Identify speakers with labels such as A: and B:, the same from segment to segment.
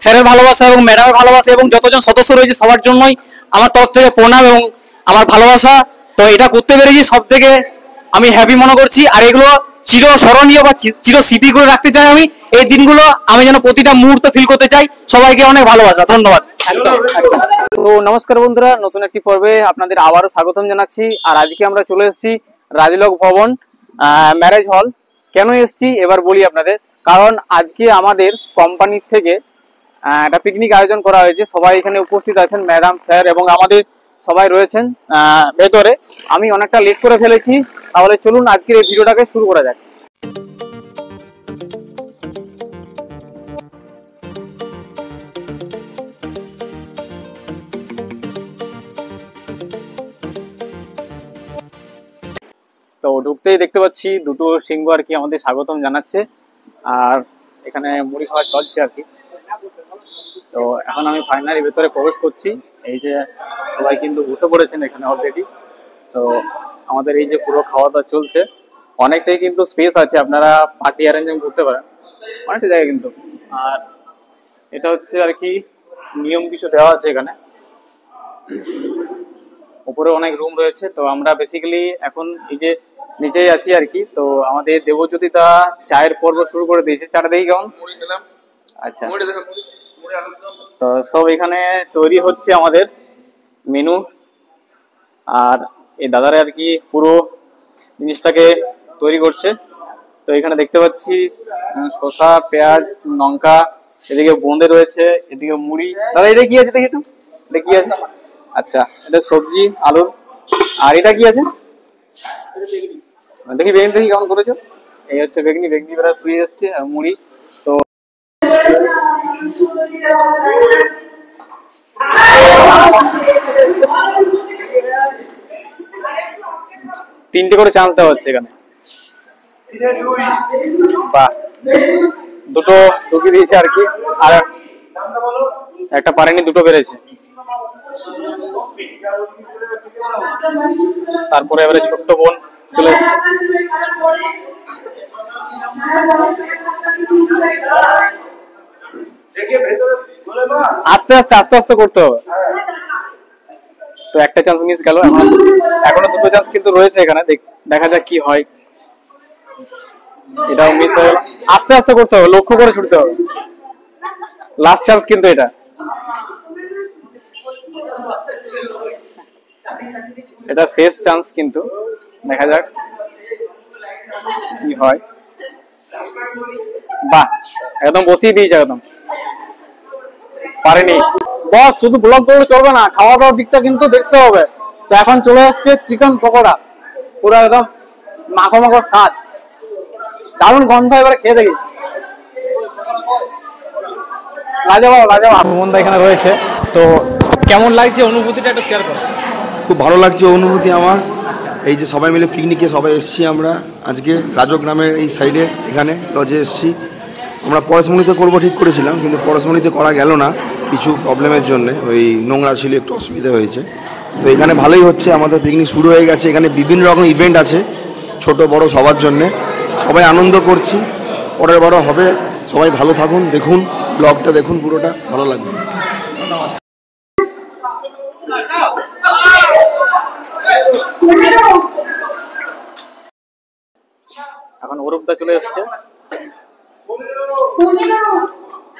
A: স্যারের ভালোবাসা এবং ম্যাডামের ভালোবাসা এবং যতজন সদস্য রয়েছে সবার জন্যই আমার তরফ থেকে প্রণাম এবং আমার ভালোবাসা। তো এটা করতে পেরেছি সব থেকে আমি হ্যাপি মনে করছি। আর এগুলো চির স্মরণীয় বা চির স্মৃতি করে রাখতে চাই আমি। এই দিনগুলো আমি যেন প্রতিটা মুহূর্ত ফিল করতে চাই। সবাইকে অনেক ভালোবাসা, ধন্যবাদ। তো নমস্কার বন্ধুরা, নতুন একটি পর্বে আপনাদের আবারও স্বাগতম জানাচ্ছি। আর আজকে আমরা চলে এসেছি রাজলোক ভবন ম্যারেজ হল। কেন এসেছি এবার বলি আপনাদের। কারণ আজকে আমাদের কোম্পানির থেকে একটা পিকনিক আয়োজন করা হয়েছে। সবাই এখানে উপস্থিত আছেন, ম্যাডাম, স্যার এবং আমাদের সবাই রয়েছেন ভেতরে। আমি অনেকটা লেট করে ফেলেছি, তাহলে চলুন আজকের এই ভিডিওটাকে শুরু করা যাক। তো ঢুকতেই দেখতে পাচ্ছি দুটো সিংহ আর কি আমাদের স্বাগতম জানাচ্ছে। আর এখানে মুড়ি খাওয়া চলছে আর কি। তো এখন আমি ফাইনালি ভেতরে প্রবেশ করছি। এই যে সবাই কিন্তু বসে পড়েছেন এখানে অলরেডি। তো আমাদের এই যে পুরো খাওয়া দাওয়া চলছে, অনেকটাই কিন্তু স্পেস আছে, আপনারা পার্টি অ্যারেঞ্জমেন্ট করতে পারেন অনেকটা জায়গা কিন্তু। আর এটা হচ্ছে আর কি নিয়ম কিছু দেওয়া আছে এখানে। উপরে অনেক রুম রয়েছে। তো আমরা বেসিক্যালি এখন এই যে নিচেই আছি আর কি। তো আমাদের দেবজ্যোতিদা চায়ের পর্ব শুরু করে দিয়েছে। চাটা দেখি কেমন। আচ্ছা, তো সব এখানে তৈরি হচ্ছে আমাদের মেনু। আর এই দাদারা আর কি পুরো জিনিসটাকে তৈরি করছে। তো এখানে দেখতে পাচ্ছি শসা, পেঁয়াজ, লঙ্কা, এদিকে বোঁদে রয়েছে, এদিকে মুড়ি। দাদা এটা কি আছে দেখি একটু, এটা কি আছে? আচ্ছা, এটা সবজি আলুর। আর এটা কি আছে দেখি, বেগুনি দেখি কেমন করেছো। এই হচ্ছে বেগুনি, বেগুনি বেড়া ফ্রি এসছে আর মুড়ি। তো তিনটে করে চান্স দেওয়া হচ্ছে এখানে। বাহ, দুটো ঢুকিয়ে দিয়েছে আর কি। আর একটা পারেনি, দুটো বেড়েছে। তারপরে এবারে ছোট্ট বোন চলে এসেছে। আস্তে আস্তে আস্তে আস্তে করতে হবে। তো একটা চান্স মিস গেল, এখনো দুটো চান্স কিন্তু রয়েছে এখানে। দেখা যাক কি হয়। এটাও মিস হয়ে গেল। আস্তে আস্তে করতে হবে, লক্ষ্য করে ছুটতে হবে। লাস্ট চান্স কিন্তু এটা। এটা শেষ চান্স কিন্তু, দেখা যাক কি হয়। বাহ, একদম বসিয়ে দিয়েছে, একদম পারেনি। বস শুধু ব্লগ করলে চলবে না, খাওয়া দাওয়ার দিকটা কিন্তু দেখতে হবে। তো এখন চলে আসছে চিকেন পকোড়া, পুরো একদম মাখো মাখো স্বাদ, দারুণ গন্ধ। এবারে খেয়ে দেখি। লাজবাব লাজবাব। বন্ধু এখানে রয়েছে, তো কেমন লাগছে অনুভূতিটা একটু শেয়ার করো।
B: খুব ভালো লাগছে অনুভূতি আমার। এই যে সবাই মিলে পিকনিকে সবাই এসেছি আমরা আজকে রাজক গ্রামের এই সাইডে, এখানে লজে এসেছি। আমরা পরশমণিতে করবো ঠিক করেছিলাম, কিন্তু পরশমণিতে করা গেল না কিছু প্রবলেমের জন্য। ওই নোংরা ছিল, একটু অসুবিধা হয়েছে। তো এখানে ভালোই হচ্ছে, আমাদের পিকনিক শুরু হয়ে গেছে। এখানে বিভিন্ন রকম ইভেন্ট আছে, ছোট বড় সবার জন্যে। সবাই আনন্দ করছি, পরের বারও হবে। সবাই ভালো থাকুন, দেখুন ব্লগটা, দেখুন পুরোটা, ভালো লাগবে।
A: এখন অরূপদা চলে এসছে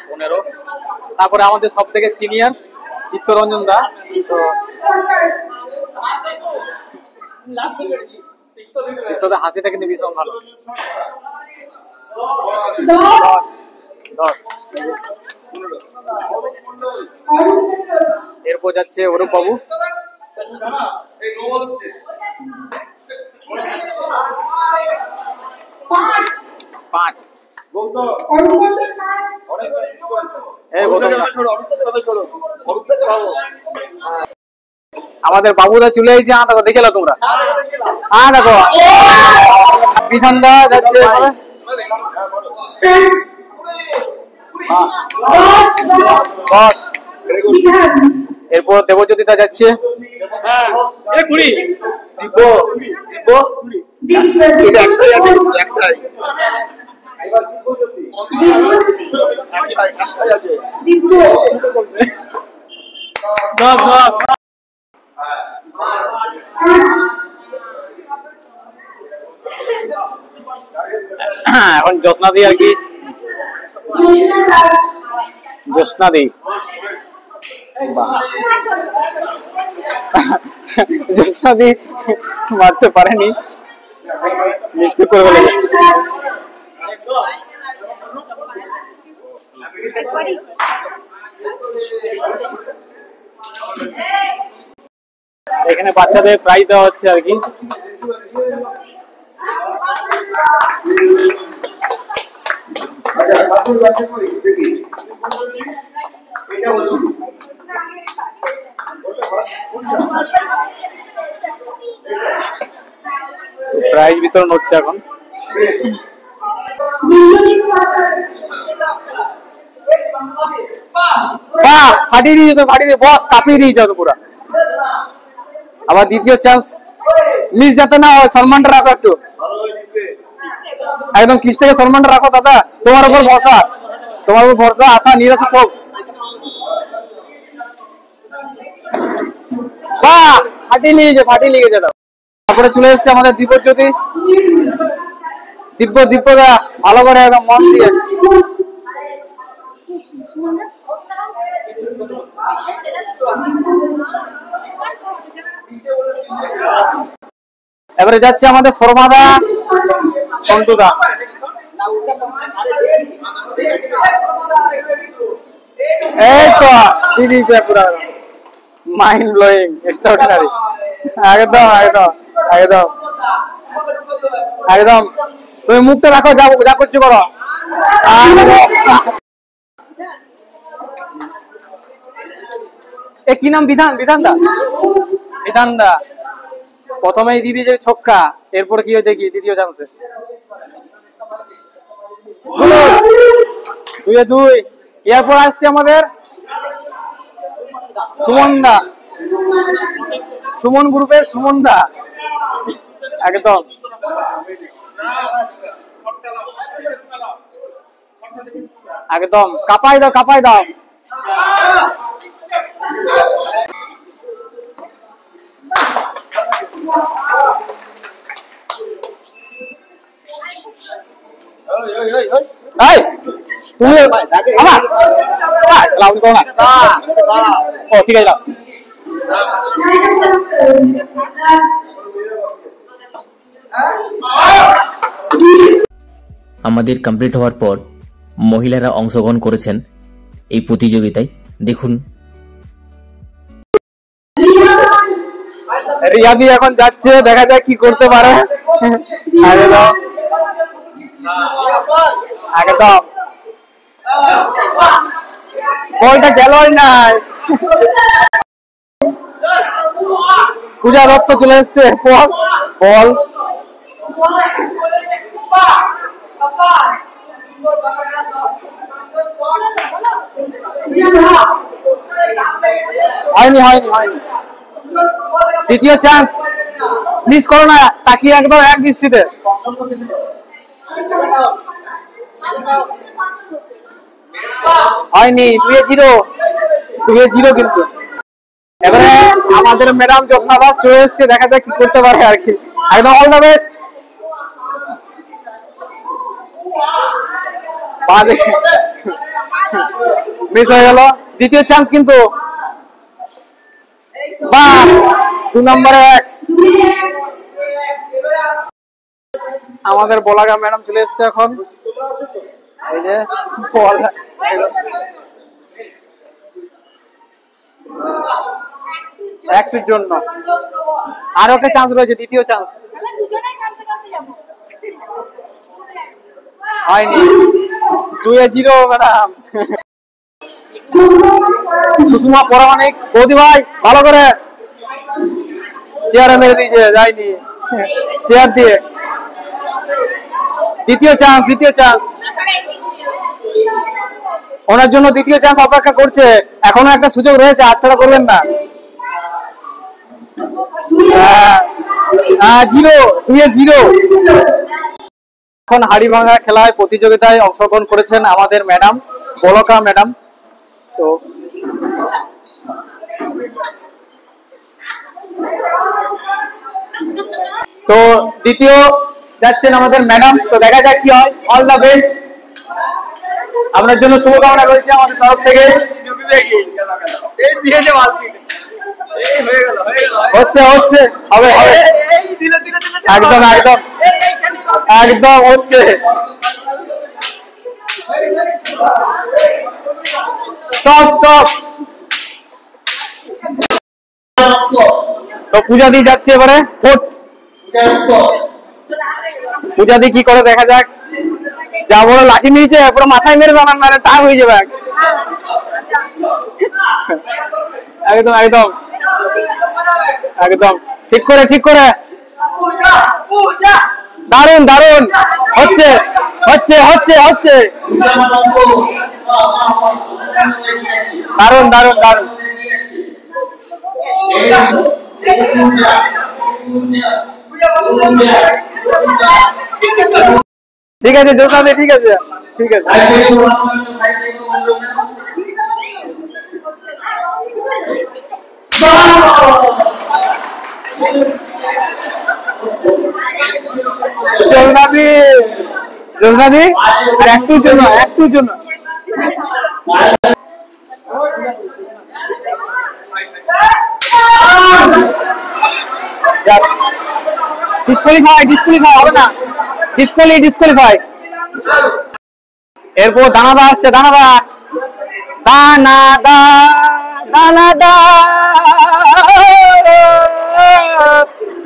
A: 15। তারপরে আমাদের সব থেকে সিনিয়র চিত্তরঞ্জন দা। তো চিত্তদার হাসিটা কিন্তু ভীষণ ভালো। 10। এরপর যাচ্ছে অরূপ বাবু। 5। আমাদের বাবুদা চলে এসেছে। দেখো দেখে নাও তোমরা। দেখো বিধান দা যাচ্ছে। এরপর দেবজ্যোতিদা যাচ্ছে। এখন জ্যোৎস্না দি আর কি, জ্যোৎস্না দি জ্যোৎস্না দি মারতে পারেনি, মিস্টেক করে বলে। এখানে বাচ্চাদের প্রাইজ দেওয়া হচ্ছে আর কি। প্রাইজ বিতরণ হচ্ছে এখন। বাহ, ফাটিয়ে দিয়েছো তো, ফাটিয়ে দিয়ে বস কাঁপিয়ে দিয়েছো তো পুরা। আবার দ্বিতীয় চান্স মিস যাতে না হয়, সম্মানটা রাখো একটু, একদম কিস্টেকে সম্মানটা রাখো দাদা, তোমার উপর ভরসা, তোমার উপর ভরসা, আশা নিরাশা সব। বাহ, ফাটিয়ে নিয়েছে, ফাটিয়ে লেগেছে। তারপরে চলে এসছে আমাদের দিব্যজ্যোতি, দিব্যদা ভালো করে একদম মন দিয়ে। এবারে যাচ্ছে আমাদের শর্মাদা, সন্টুদা। এই তো দিদিছে পুরো মাইন্ড ব্লোয়িং, এক্সট্রাঅর্ডিনারি। একদম একদম একদম একদম, তুমি মুখটা রাখো, যা করছো করো। এ কি নাম? বিধান দা প্রথমেই দিদি যে ছক্কা, এরপর কি হয় দেখি দ্বিতীয় চান্সে। 2-2। এরপর আসছে আমাদের সুমনদা, সুমন গ্রুপের সুমনদা, একদম একদম কাপাই দাও। ঠিক আছে।
C: আমাদের কমপ্লিট হওয়ার পর মহিলারা অংশগ্রহণ করেছেন এই প্রতিযোগিতায়। দেখুন
A: রিয়াদি এখন যাচ্ছে, দেখা যাক কি করতে পারে। একদম বলটা গেলই নাই। পূজা দত্ত চলে এসছে, বল হয়নি। দ্বিতীয় চান্স মিস করো না, তাকিয়ে একদম এক দৃষ্টিতে। হয়নি, 2-0 কিন্তু। এবারে আমাদের ম্যাডাম জ্যোৎস্না দাস চলে এসছে, দেখা যাক কি করতে পারে আর কি। একদম অল দ্য বেস্ট। মিস হয়ে গেল দ্বিতীয় চান্স কিন্তু। বাহ, 2 নম্বরে 1। আমাদের বলাগা ম্যাডাম চলে এসছে এখন। এই যে একটির জন্য আরো একটা চান্স রয়েছে, দ্বিতীয় চান্স। হয়নি, 2-0 ম্যাডাম। সুষমা পরামানিক বৌদি ভাই ভালো করে চেয়ারে মেরে দিয়েছে, যায়নি চেয়ার দিয়ে। দ্বিতীয় চান্স ওনার জন্য দ্বিতীয় চান্স অপেক্ষা করছে, এখনো একটা সুযোগ রয়েছে, হাতছাড়া করবেন না। 2-0। এখন হাড়ি ভাঙা খেলায় প্রতিযোগিতায় অংশগ্রহণ করেছেন আমাদের ম্যাডাম পলকা ম্যাডাম। তো তো দ্বিতীয় যাচ্ছেন আমাদের ম্যাডাম। তো দেখা যাক কি হয়। অল দ্য বেস্ট, আপনার জন্য শুভকামনা রয়েছে আমাদের তরফ থেকে। হচ্ছে হচ্ছে হবে হবে, একদম একদম একদম হচ্ছে। Stop stop. তো পূজা দিয়ে যাচ্ছে এবারে। পূজা দিয়ে কি করে দেখা যাক। যা বড় লাঠি নিয়েছে পুরো মাথায় মেরে বানান, মানে টাক হয়ে যাবে। একদম একদম একদম ঠিক করে ঠিক করে। দারুন দারুন, হচ্ছে হচ্ছে হচ্ছে হচ্ছে, দারুন দারুন দারুন। ঠিক আছে জোসাদি, ঠিক আছে ঠিক আছে। জোসাদি জোসাদি আর একটুর জন্য, একটুর জন্য। ডিসকোয়ালিফাই ডিসকোয়ালিফাই হবে না, ডিসকোয়ালিফাই। এরপর দানাদা আসছে, দানাদা দানাদা দানাদা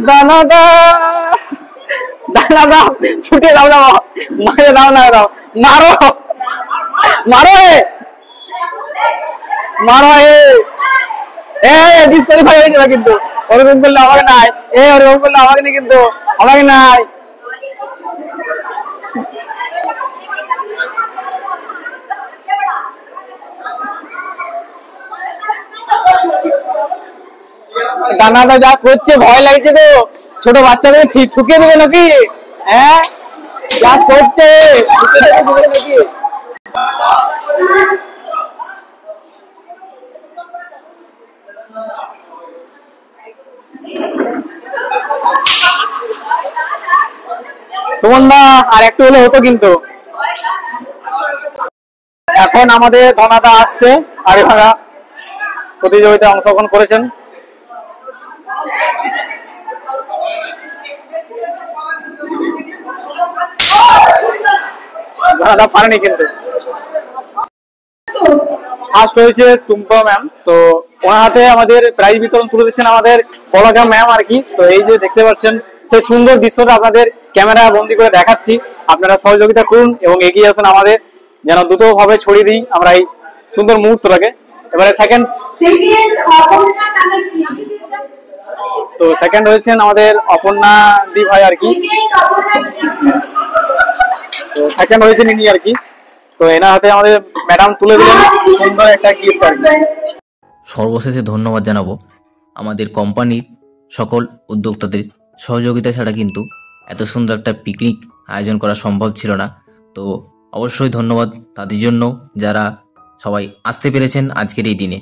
A: দানাদা দানাদা, ফুটে দাও না, মারে দাও না, দাও মারো মারো মারো। এ ডিসকোয়ালিফাই হয়ে যাবে কিন্তু, ওরকম করলে আমাকে নাই, ওরকম করলে আমাকে নেই কিন্তু, আমাকে নাই। দানাদা যা করছে ভয় লাগছে তো, ছোট বাচ্চাদের ঠিক ঠুকে দেবে নাকি? হ্যাঁ যা করছে নাকি? সুমনদা আর একটু হলে হতো কিন্তু। এখন আমাদের ধনাদা আসছে, আর এভাবে প্রতিযোগিতায় অংশগ্রহণ করেছেন। ধনাদা পারেনি কিন্তু। ফার্স্ট হয়েছে টুম্পা ম্যাম। তো ওনার হাতে আমাদের প্রাইজ বিতরণ তুলে দিচ্ছেন আমাদের পলাকা ম্যাম আর কি। তো এই যে দেখতে পাচ্ছেন সেই সুন্দর দৃশ্যটা আপনাদের ক্যামেরা বন্দি করে দেখাচ্ছি, আপনারা সহযোগিতা করুন এবং এগিয়ে আসুন আমাদের, যেন দ্রুত ভাবে ছড়িয়ে দিই আমরা এই সুন্দর মুহূর্তটাকে। এবারে সেকেন্ড তো সেকেন্ড হয়েছেন আমাদের অপর্ণা দি ভাই আর কি। তো সেকেন্ড হয়েছেন ইনি আর কি। তো এনার হাতে আমাদের ম্যাডাম তুলে দিলেন সুন্দর একটা গিফট আর কি।
C: সর্বশেষে ধন্যবাদ জানাবো আমাদের কোম্পানির সকল উদ্যোক্তাদের সহযোগিতা ছাড়া কিন্তু এত সুন্দর একটা পিকনিক আয়োজন করা সম্ভব ছিল না। তো অবশ্যই ধন্যবাদ তাদের জন্য যারা সবাই আসতে পেরেছেন আজকের এই দিনে।